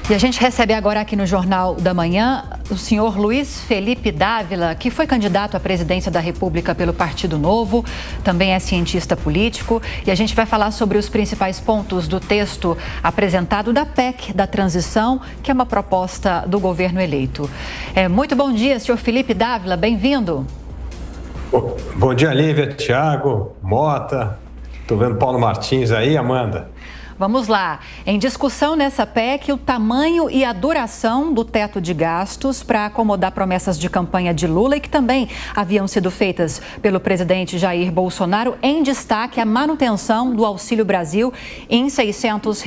E a gente recebe agora aqui no Jornal da Manhã o senhor Luiz Felipe Dávila, que foi candidato à presidência da República pelo Partido Novo, também é cientista político, e a gente vai falar sobre os principais pontos do texto apresentado da PEC da transição, que é uma proposta do governo eleito. Muito bom dia, senhor Felipe Dávila, bem-vindo. Bom dia, Lívia, Tiago, Mota, estou vendo Paulo Martins aí, Amanda. Vamos lá. Em discussão nessa PEC, o tamanho e a duração do teto de gastos para acomodar promessas de campanha de Lula e que também haviam sido feitas pelo presidente Jair Bolsonaro, em destaque a manutenção do Auxílio Brasil em R$ 600.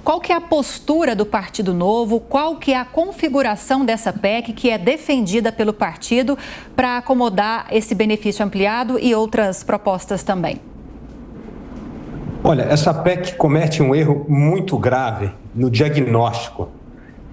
Qual que é a postura do Partido Novo? Qual que é a configuração dessa PEC que é defendida pelo partido para acomodar esse benefício ampliado e outras propostas também? Olha, essa PEC comete um erro muito grave no diagnóstico.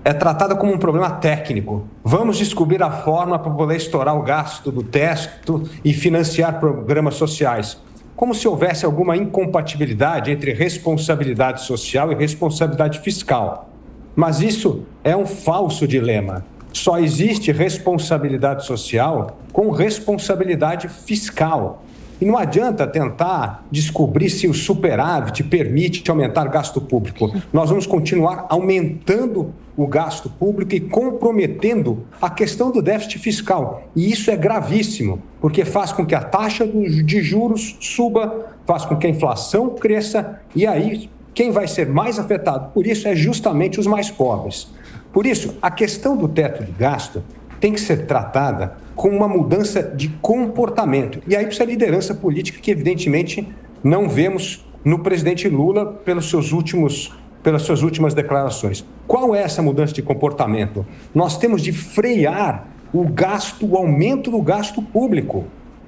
É tratada como um problema técnico. Vamos descobrir a forma para poder estourar o gasto do teto e financiar programas sociais. Como se houvesse alguma incompatibilidade entre responsabilidade social e responsabilidade fiscal. Mas isso é um falso dilema. Só existe responsabilidade social com responsabilidade fiscal. E não adianta tentar descobrir se o superávit permite aumentar gasto público. Nós vamos continuar aumentando o gasto público e comprometendo a questão do déficit fiscal. E isso é gravíssimo, porque faz com que a taxa de juros suba, faz com que a inflação cresça, e aí quem vai ser mais afetado por isso é justamente os mais pobres. Por isso, a questão do teto de gasto tem que ser tratada com uma mudança de comportamento. E aí precisa liderança política que, evidentemente, não vemos no presidente Lula pelas suas últimas declarações. Qual é essa mudança de comportamento? Nós temos de frear o aumento do gasto público.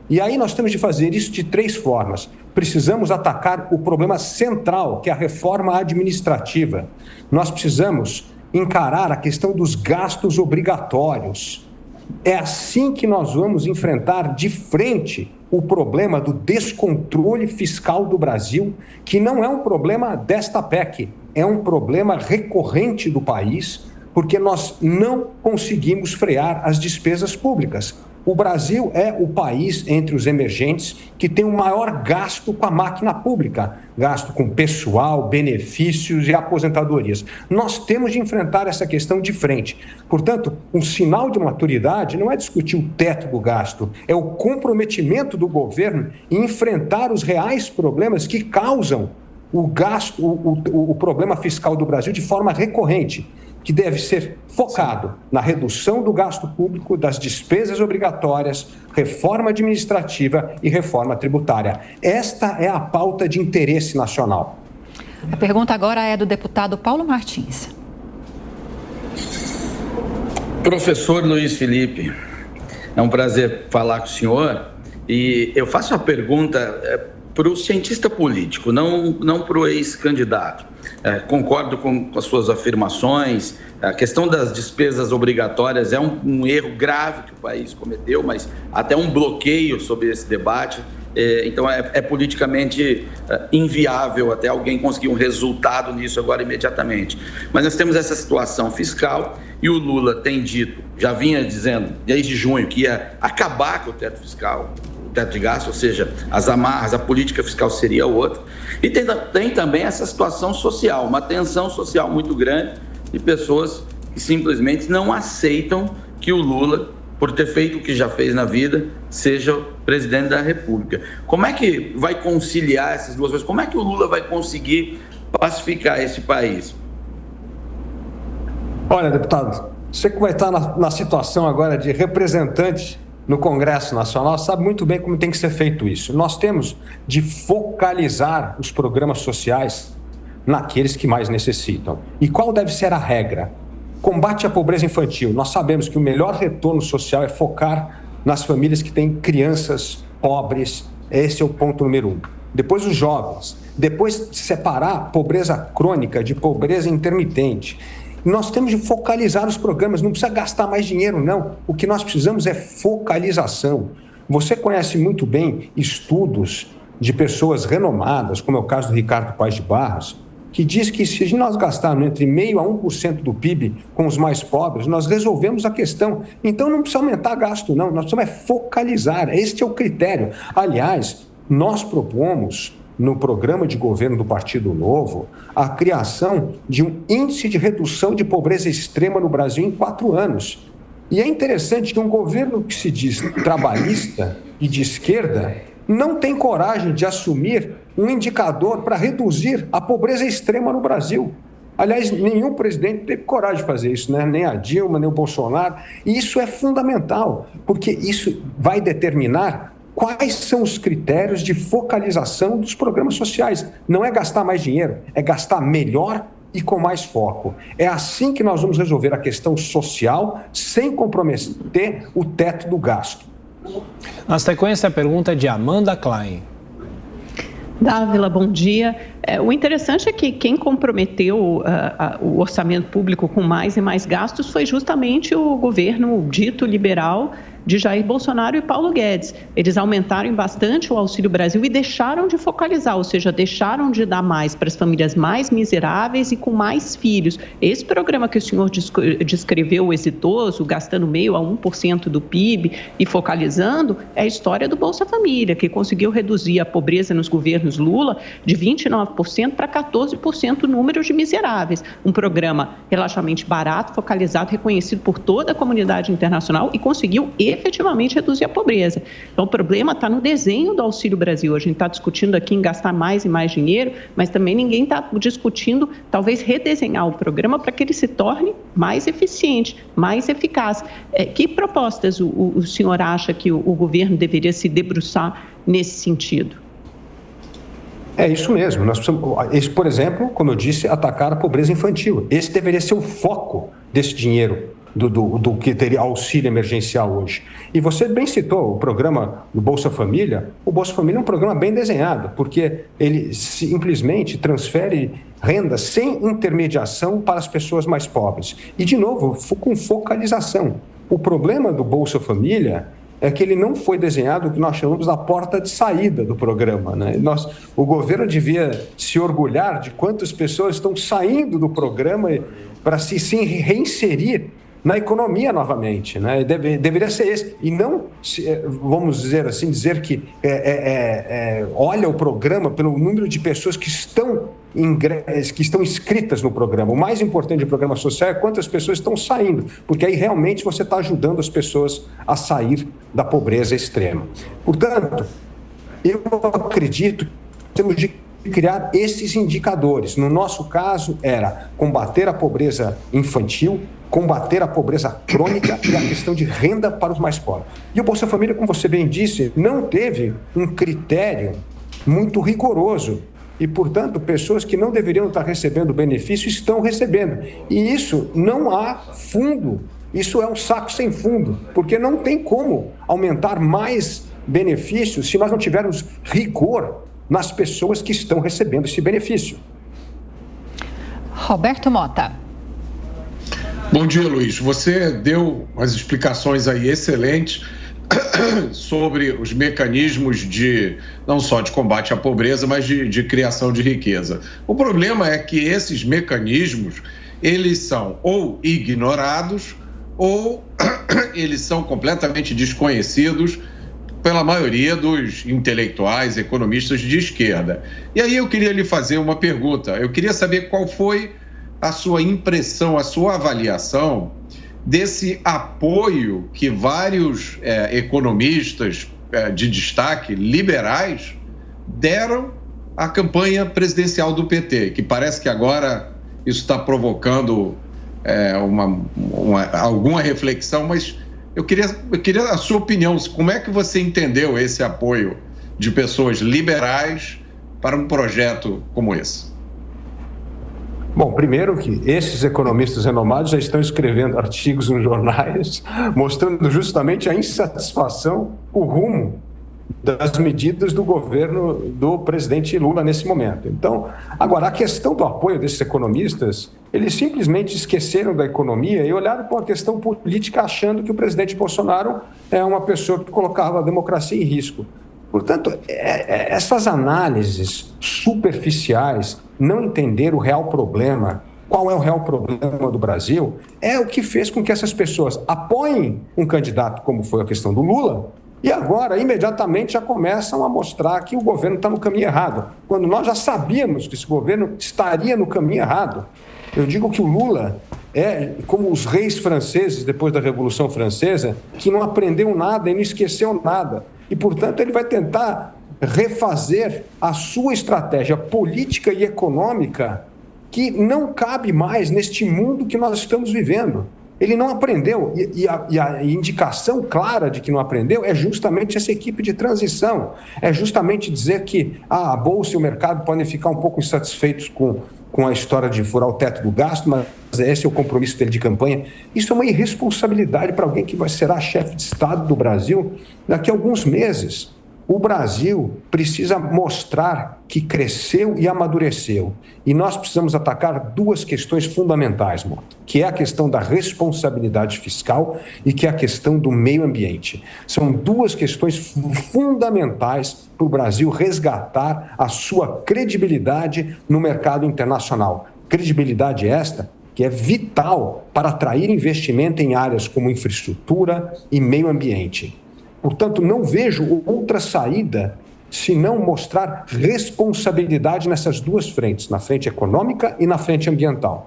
E aí nós temos de fazer isso de 3 formas. Precisamos atacar o problema central, que é a reforma administrativa. Nós precisamos encarar a questão dos gastos obrigatórios. É assim que nós vamos enfrentar de frente o problema do descontrole fiscal do Brasil, que não é um problema desta PEC, é um problema recorrente do país, porque nós não conseguimos frear as despesas públicas. O Brasil é o país entre os emergentes que tem o maior gasto com a máquina pública, gasto com pessoal, benefícios e aposentadorias. Nós temos de enfrentar essa questão de frente. Portanto, um sinal de maturidade não é discutir o teto do gasto, é o comprometimento do governo em enfrentar os reais problemas que causam o problema fiscal do Brasil de forma recorrente, que deve ser focado na redução do gasto público, das despesas obrigatórias, reforma administrativa e reforma tributária. Esta é a pauta de interesse nacional. A pergunta agora é do deputado Paulo Martins. Professor Luiz Felipe, é um prazer falar com o senhor e eu faço a pergunta para o cientista político, não para o ex-candidato. Concordo com as suas afirmações. A questão das despesas obrigatórias é um erro grave que o país cometeu, mas até um bloqueio sobre esse debate. Então, é politicamente inviável até alguém conseguir um resultado nisso agora imediatamente. Mas nós temos essa situação fiscal e o Lula tem dito, já vinha dizendo desde junho, que ia acabar com o teto fiscal, teto de gasto, ou seja, as amarras, a política fiscal seria outra. E tem também essa situação social, uma tensão social muito grande de pessoas que simplesmente não aceitam que o Lula, por ter feito o que já fez na vida, seja o presidente da República. Como é que vai conciliar essas duas coisas? Como é que o Lula vai conseguir pacificar esse país? Olha, deputado, você que vai estar na situação agora de representante no Congresso Nacional sabe muito bem como tem que ser feito isso. Nós temos de focalizar os programas sociais naqueles que mais necessitam. E qual deve ser a regra? Combate à pobreza infantil. Nós sabemos que o melhor retorno social é focar nas famílias que têm crianças pobres. Esse é o ponto número 1. Depois os jovens. Depois separar pobreza crônica de pobreza intermitente. Nós temos de focalizar os programas, não precisa gastar mais dinheiro, não. O que nós precisamos é focalização. Você conhece muito bem estudos de pessoas renomadas, como é o caso do Ricardo Paes de Barros, que diz que se nós gastarmos entre 0,5% a 1% do PIB com os mais pobres, nós resolvemos a questão. Então não precisa aumentar gasto, não. Nós precisamos focalizar. Este é o critério. Aliás, nós propomos, no programa de governo do Partido Novo, a criação de um índice de redução de pobreza extrema no Brasil em 4 anos. E é interessante que um governo que se diz trabalhista e de esquerda não tem coragem de assumir um indicador para reduzir a pobreza extrema no Brasil. Aliás, nenhum presidente teve coragem de fazer isso, né? Nem a Dilma, nem o Bolsonaro. E isso é fundamental, porque isso vai determinar quais são os critérios de focalização dos programas sociais. Não é gastar mais dinheiro, é gastar melhor e com mais foco. É assim que nós vamos resolver a questão social sem comprometer o teto do gasto. Na sequência, a pergunta de Amanda Klein. Dávila, bom dia. O interessante é que quem comprometeu o orçamento público com mais e mais gastos foi justamente o governo dito liberal de Jair Bolsonaro e Paulo Guedes. Eles aumentaram bastante o Auxílio Brasil e deixaram de focalizar, ou seja, deixaram de dar mais para as famílias mais miseráveis e com mais filhos. Esse programa que o senhor descreveu, exitoso, gastando 0,5% a 1% do PIB e focalizando, é a história do Bolsa Família, que conseguiu reduzir a pobreza nos governos Lula de 29% para 14% o número de miseráveis. Um programa relativamente barato, focalizado, reconhecido por toda a comunidade internacional e conseguiu efetivamente reduzir a pobreza. Então, o problema está no desenho do Auxílio Brasil. A gente está discutindo aqui em gastar mais e mais dinheiro, mas também ninguém está discutindo, talvez, redesenhar o programa para que ele se torne mais eficiente, mais eficaz. Que propostas o senhor acha que o governo deveria se debruçar nesse sentido? É isso mesmo. Nós precisamos, por exemplo, como eu disse, atacar a pobreza infantil. Esse deveria ser o foco desse dinheiro. Do que teria auxílio emergencial hoje. E você bem citou o programa do Bolsa Família. O Bolsa Família é um programa bem desenhado, porque ele simplesmente transfere renda sem intermediação para as pessoas mais pobres. E, de novo, com focalização. O problema do Bolsa Família é que ele não foi desenhado o que nós chamamos da porta de saída do programa, né? O governo devia se orgulhar de quantas pessoas estão saindo do programa para se reinserir na economia novamente, né? Deveria ser esse. E não, vamos dizer assim, dizer que olha o programa pelo número de pessoas que estão inscritas no programa. O mais importante do programa social é quantas pessoas estão saindo, porque aí realmente você está ajudando as pessoas a sair da pobreza extrema. Portanto, eu acredito que temos de criar esses indicadores. No nosso caso, era combater a pobreza infantil, combater a pobreza crônica e a questão de renda para os mais pobres. E o Bolsa Família, como você bem disse, não teve um critério muito rigoroso. E, portanto, pessoas que não deveriam estar recebendo benefício estão recebendo. E isso não há fundo. Isso é um saco sem fundo, porque não tem como aumentar mais benefícios se nós não tivermos rigor nas pessoas que estão recebendo esse benefício. Roberto Mota. Bom dia, Luiz. Você deu umas explicações aí excelentes sobre os mecanismos não só de combate à pobreza, mas de criação de riqueza. O problema é que esses mecanismos, eles são ou ignorados ou eles são completamente desconhecidos pela maioria dos intelectuais, economistas de esquerda. E aí eu queria lhe fazer uma pergunta. Eu queria saber qual foi a sua impressão, a sua avaliação desse apoio que vários economistas de destaque, liberais, deram à campanha presidencial do PT, que parece que agora isso está provocando alguma reflexão, mas eu queria a sua opinião. Como é que você entendeu esse apoio de pessoas liberais para um projeto como esse? Bom, primeiro que esses economistas renomados já estão escrevendo artigos nos jornais mostrando justamente a insatisfação, o rumo das medidas do governo do presidente Lula nesse momento. Então, agora, a questão do apoio desses economistas, eles simplesmente esqueceram da economia e olharam para a questão política achando que o presidente Bolsonaro é uma pessoa que colocava a democracia em risco. Portanto, essas análises superficiais, não entender o real problema, qual é o real problema do Brasil, é o que fez com que essas pessoas apoiem um candidato, como foi a questão do Lula, e agora, imediatamente, já começam a mostrar que o governo está no caminho errado, quando nós já sabíamos que esse governo estaria no caminho errado. Eu digo que o Lula é como os reis franceses, depois da Revolução Francesa, que não aprendeu nada e não esqueceu nada. E, portanto, ele vai tentar refazer a sua estratégia política e econômica, que não cabe mais neste mundo que nós estamos vivendo. Ele não aprendeu, e a indicação clara de que não aprendeu é justamente essa equipe de transição. É justamente dizer que a Bolsa e o mercado podem ficar um pouco insatisfeitos com a história de furar o teto do gasto, mas esse é o compromisso dele de campanha. Isso é uma irresponsabilidade para alguém que será chefe de Estado do Brasil daqui a alguns meses. O Brasil precisa mostrar que cresceu e amadureceu. E nós precisamos atacar duas questões fundamentais, Mota, que é a questão da responsabilidade fiscal e que é a questão do meio ambiente. São duas questões fundamentais para o Brasil resgatar a sua credibilidade no mercado internacional. Credibilidade esta que é vital para atrair investimento em áreas como infraestrutura e meio ambiente. Portanto, não vejo outra saída senão mostrar responsabilidade nessas duas frentes, na frente econômica e na frente ambiental.